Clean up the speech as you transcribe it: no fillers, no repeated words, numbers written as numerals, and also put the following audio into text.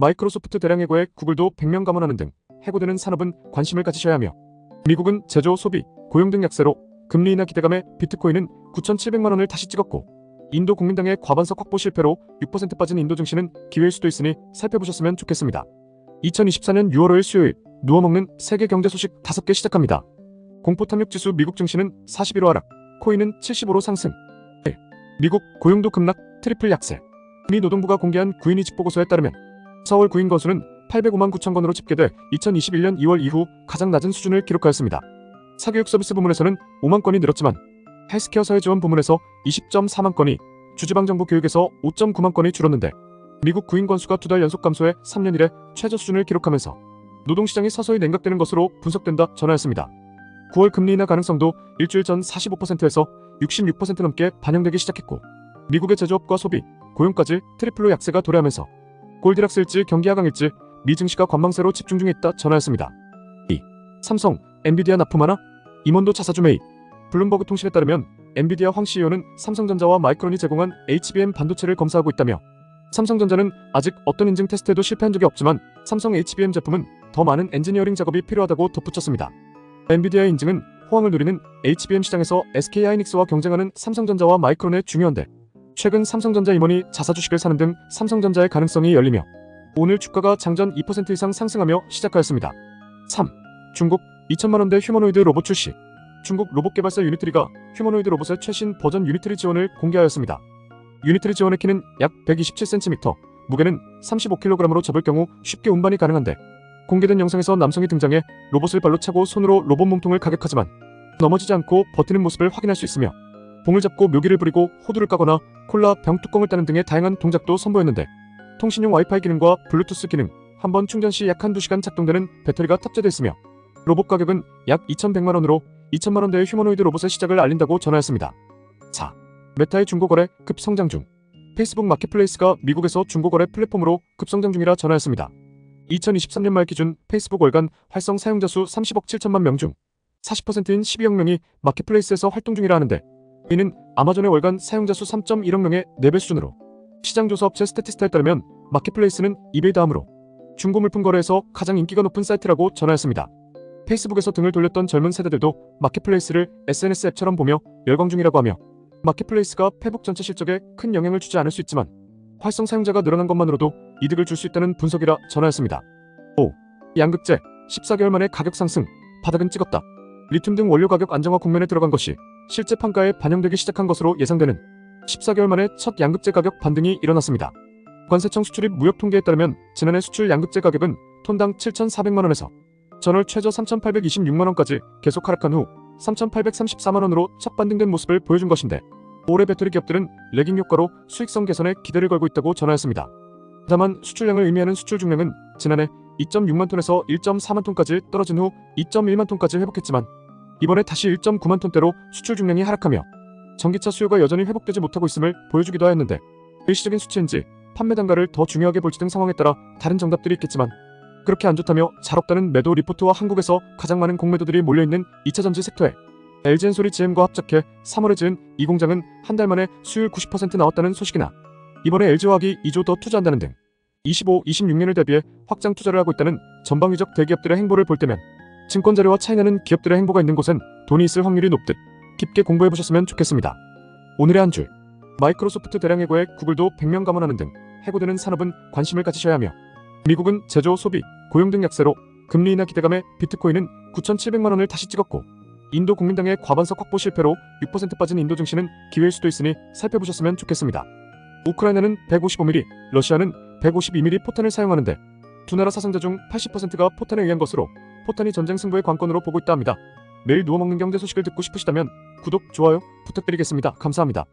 마이크로소프트 대량 해고에 구글도 100명 감원하는 등 해고되는 산업은 관심을 가지셔야 하며, 미국은 제조, 소비, 고용 등 약세로 금리 인하 기대감에 비트코인은 9,700만 원을 다시 찍었고, 인도 국민당의 과반석 확보 실패로 6% 빠진 인도 증시는 기회일 수도 있으니 살펴보셨으면 좋겠습니다. 2024년 6월 5일 수요일, 누워먹는 세계 경제 소식 5개 시작합니다. 공포 탐욕 지수 미국 증시는 41호 하락, 코인은 75로 상승. 미국 고용도 급락, 트리플 약세. 미 노동부가 공개한 구인 이직 보고서에 따르면 서울 구인 건수는 805만 9천 건으로 집계돼 2021년 2월 이후 가장 낮은 수준을 기록하였습니다. 사교육 서비스 부문에서는 5만 건이 늘었지만 헬스케어 사회지원 부문에서 20.4만 건이, 주지방정부 교육에서 5.9만 건이 줄었는데, 미국 구인 건수가 2달 연속 감소해 3년 이래 최저 수준을 기록하면서 노동시장이 서서히 냉각되는 것으로 분석된다 전하였습니다. 9월 금리 인하 가능성도 일주일 전 45%에서 66% 넘게 반영되기 시작했고, 미국의 제조업과 소비, 고용까지 트리플로 약세가 도래하면서 골디락스일지 경기 하강일지 미 증시가 관망세로 집중 중에 있다 전하였습니다. 2. 삼성, 엔비디아 납품하나? 임원도 자사주 매입. 블룸버그 통신에 따르면 엔비디아 황 CEO는 삼성전자와 마이크론이 제공한 HBM 반도체를 검사하고 있다며, 삼성전자는 아직 어떤 인증 테스트에도 실패한 적이 없지만 삼성 HBM 제품은 더 많은 엔지니어링 작업이 필요하다고 덧붙였습니다. 엔비디아의 인증은 호황을 누리는 HBM 시장에서 SK하이닉스와 경쟁하는 삼성전자와 마이크론에 중요한데, 최근 삼성전자 임원이 자사 주식을 사는 등 삼성전자의 가능성이 열리며 오늘 주가가 장전 2% 이상 상승하며 시작하였습니다. 3. 중국 2천만 원대 휴머노이드 로봇 출시. 중국 로봇 개발사 유니트리가 휴머노이드 로봇의 최신 버전 유니트리 지원을 공개하였습니다. 유니트리 지원의 키는 약 127cm, 무게는 35kg으로 접을 경우 쉽게 운반이 가능한데, 공개된 영상에서 남성이 등장해 로봇을 발로 차고 손으로 로봇 몸통을 가격하지만 넘어지지 않고 버티는 모습을 확인할 수 있으며, 봉을 잡고 묘기를 부리고 호두를 까거나 콜라 병 뚜껑을 따는 등의 다양한 동작도 선보였는데, 통신용 와이파이 기능과 블루투스 기능, 한번 충전 시 약 1~2시간 작동되는 배터리가 탑재되어 있으며, 로봇 가격은 약 2,100만 원으로 2천만 원대의 휴머노이드 로봇의 시작을 알린다고 전하였습니다. 4. 메타의 중고거래 급성장 중. 페이스북 마켓플레이스가 미국에서 중고거래 플랫폼으로 급성장 중이라 전하였습니다. 2023년 말 기준 페이스북 월간 활성 사용자 수 30억 7천만 명 중 40%인 12억 명이 마켓플레이스에서 활동 중이라 하는데, 이는 아마존의 월간 사용자 수 3.1억 명의 4배 수준으로, 시장조사 업체 스태티스타에 따르면 마켓플레이스는 이베이 다음으로 중고 물품 거래에서 가장 인기가 높은 사이트라고 전하였습니다. 페이스북에서 등을 돌렸던 젊은 세대들도 마켓플레이스를 SNS 앱처럼 보며 열광 중이라고 하며, 마켓플레이스가 페북 전체 실적에 큰 영향을 주지 않을 수 있지만 활성 사용자가 늘어난 것만으로도 이득을 줄 수 있다는 분석이라 전하였습니다. 5. 양극재 14개월 만에 가격 상승, 바닥은 찍었다. 리튬 등 원료 가격 안정화 국면에 들어간 것이 실제 판가에 반영되기 시작한 것으로 예상되는 14개월 만에 첫 양극재 가격 반등이 일어났습니다. 관세청 수출입 무역 통계에 따르면 지난해 수출 양극재 가격은 톤당 7,400만 원에서 전월 최저 3,826만 원까지 계속 하락한 후 3,834만 원으로 첫 반등된 모습을 보여준 것인데, 올해 배터리 기업들은 레깅 효과로 수익성 개선에 기대를 걸고 있다고 전하였습니다. 다만 수출량을 의미하는 수출 중량은 지난해 2.6만 톤에서 1.4만 톤까지 떨어진 후 2.1만 톤까지 회복했지만, 이번에 다시 1.9만 톤대로 수출 중량이 하락하며 전기차 수요가 여전히 회복되지 못하고 있음을 보여주기도 하였는데, 일시적인 수치인지 판매 단가를 더 중요하게 볼지 등 상황에 따라 다른 정답들이 있겠지만, 그렇게 안 좋다며 잘 없다는 매도 리포트와 한국에서 가장 많은 공매도들이 몰려있는 2차전지 섹터에 LG엔솔이 GM과 합작해 3월에 지은 이 공장은 한 달 만에 수율 90% 나왔다는 소식이나, 이번에 LG화학이 2조 더 투자한다는 등 25, 26년을 대비해 확장 투자를 하고 있다는 전방위적 대기업들의 행보를 볼 때면, 증권자료와 차이나는 기업들의 행보가 있는 곳엔 돈이 있을 확률이 높듯 깊게 공부해보셨으면 좋겠습니다. 오늘의 한 줄. 마이크로소프트 대량 해고에 구글도 100명 감원하는 등 해고되는 산업은 관심을 가지셔야 하며, 미국은 제조, 소비, 고용 등 약세로 금리 인하 기대감에 비트코인은 9,700만 원을 다시 찍었고, 인도 국민당의 과반석 확보 실패로 6% 빠진 인도 증시는 기회일 수도 있으니 살펴보셨으면 좋겠습니다. 우크라이나는 155mm, 러시아는 152mm 포탄을 사용하는데, 두 나라 사상자 중 80%가 포탄에 의한 것으로 포탄이 전쟁 승부의 관건으로 보고 있다 합니다. 매일 누워먹는 경제 소식을 듣고 싶으시다면 구독, 좋아요 부탁드리겠습니다. 감사합니다.